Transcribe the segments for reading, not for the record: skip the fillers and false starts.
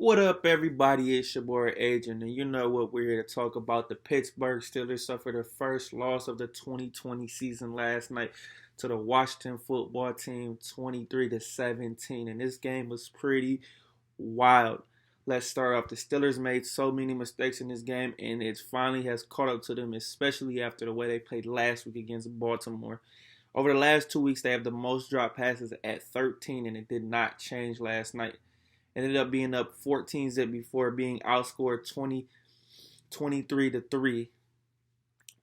What up, everybody? It's your boy Adrian, and you know what? We're here to talk about the Pittsburgh Steelers suffered their first loss of the 2020 season last night to the Washington football team, 23-17, and this game was pretty wild. Let's start off. The Steelers made so many mistakes in this game, and it finally has caught up to them, especially after the way they played last week against Baltimore. Over the last 2 weeks, they have the most drop passes at 13, and it did not change last night. Ended up being up 14 zip before being outscored 23 to 3.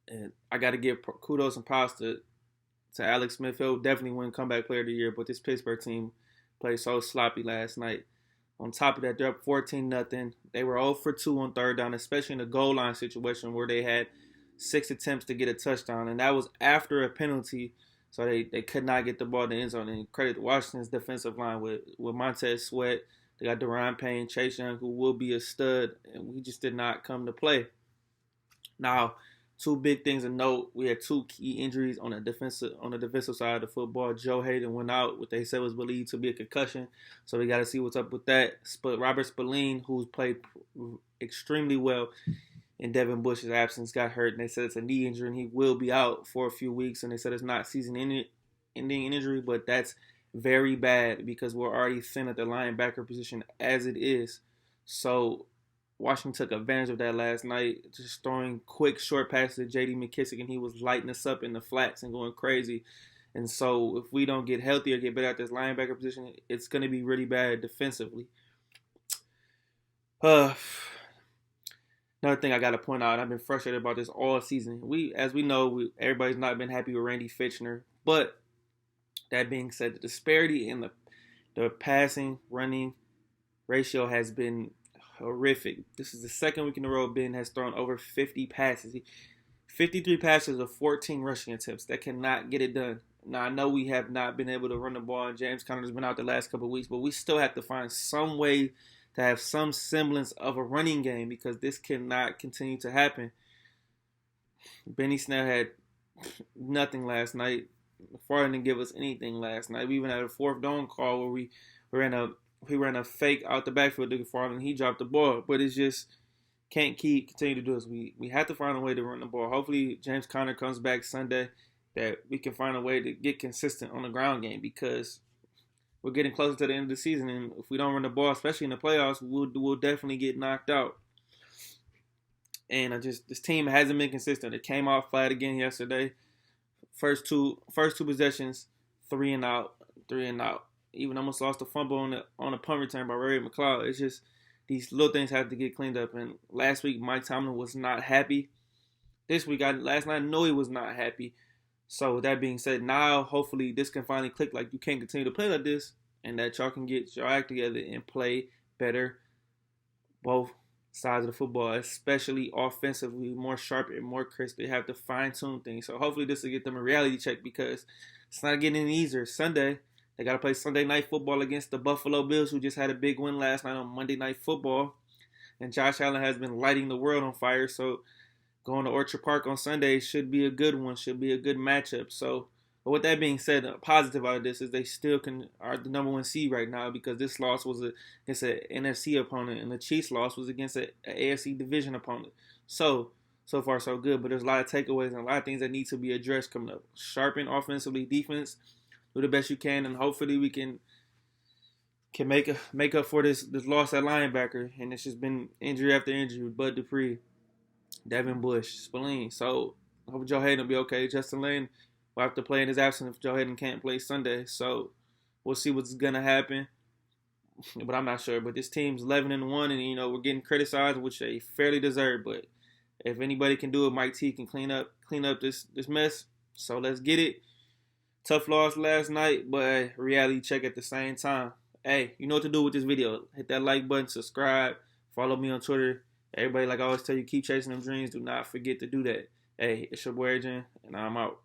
And I got to give kudos and props to Alex Smith. He'll definitely win comeback player of the year, but this Pittsburgh team played so sloppy last night. On top of that, they're up 14-0. They were 0 for 2 on third down, especially in the goal line situation where they had 6 attempts to get a touchdown, and that was after a penalty. So they could not get the ball in the end zone. And credit to Washington's defensive line with Montez Sweat. They got Deron Payne, Chase Young, who will be a stud, and we just did not come to play. Now, two big things to note: we had two key injuries on the defensive side of the football. Joe Hayden went out, what they said was believed to be a concussion, so we got to see what's up with that. But Robert Spillane, who's played extremely well in Devin Bush's absence, got hurt, and they said it's a knee injury, and he will be out for a few weeks. And they said it's not season-ending injury, but that's very bad because we're already thin at the linebacker position as it is. So Washington took advantage of that last night, just throwing quick short passes to J.D. McKissick, and he was lighting us up in the flats and going crazy. And so if we don't get healthy or get better at this linebacker position, it's going to be really bad defensively. Another thing I got to point out, I've been frustrated about this all season. As we know, everybody's not been happy with Randy Fitchner, but that being said, the disparity in the passing, running ratio has been horrific. This is the second week in a row Ben has thrown over 50 passes. 53 passes of 14 rushing attempts. That cannot get it done. Now, I know we have not been able to run the ball, and James Conner's been out the last couple of weeks, but we still have to find some way to have some semblance of a running game because this cannot continue to happen. Benny Snell had nothing last night. Farland didn't give us anything last night. We even had a fourth down call where we ran a fake out the backfield to Farland, and he dropped the ball. But it's just can't continue to do this. We have to find a way to run the ball. Hopefully James Conner comes back Sunday, that we can find a way to get consistent on the ground game because we're getting closer to the end of the season, and if we don't run the ball, especially in the playoffs, we'll definitely get knocked out. And this team hasn't been consistent. It came out flat again yesterday. First two possessions, 3 and out. Even almost lost a fumble on a punt return by Ray McLeod. It's just these little things have to get cleaned up. And last week, Mike Tomlin was not happy. This week, last night, I know he was not happy. So with that being said, now hopefully this can finally click. Like, you can't continue to play like this, and that y'all can get your act together and play better both sides of the football, especially offensively, more sharp and more crisp. They have to fine-tune things. So hopefully this will get them a reality check because it's not getting any easier. Sunday, they got to play Sunday Night Football against the Buffalo Bills, who just had a big win last night on Monday Night Football. And Josh Allen has been lighting the world on fire. So going to Orchard Park on Sunday should be a good one, should be a good matchup. So, but with that being said, a positive out of this is they still are the number one seed right now because this loss was against an NFC opponent and the Chiefs loss was against an AFC division opponent. So far so good, but there's a lot of takeaways and a lot of things that need to be addressed coming up. Sharpen offensively, defense, do the best you can, and hopefully we can make up for this loss at linebacker. And it's just been injury after injury with Bud Dupree, Devin Bush, Spillane. So I hope Joe Hayden will be okay. Justin Lane will have to play in his absence if Joe Hayden can't play Sunday. So we'll see what's going to happen. But I'm not sure. But this team's 11-1, and, we're getting criticized, which they fairly deserve. But if anybody can do it, Mike T can clean up this mess. So let's get it. Tough loss last night, but reality check at the same time. Hey, you know what to do with this video. Hit that like button, subscribe, follow me on Twitter. Everybody, like I always tell you, keep chasing them dreams. Do not forget to do that. Hey, it's your boy Adrian, and I'm out.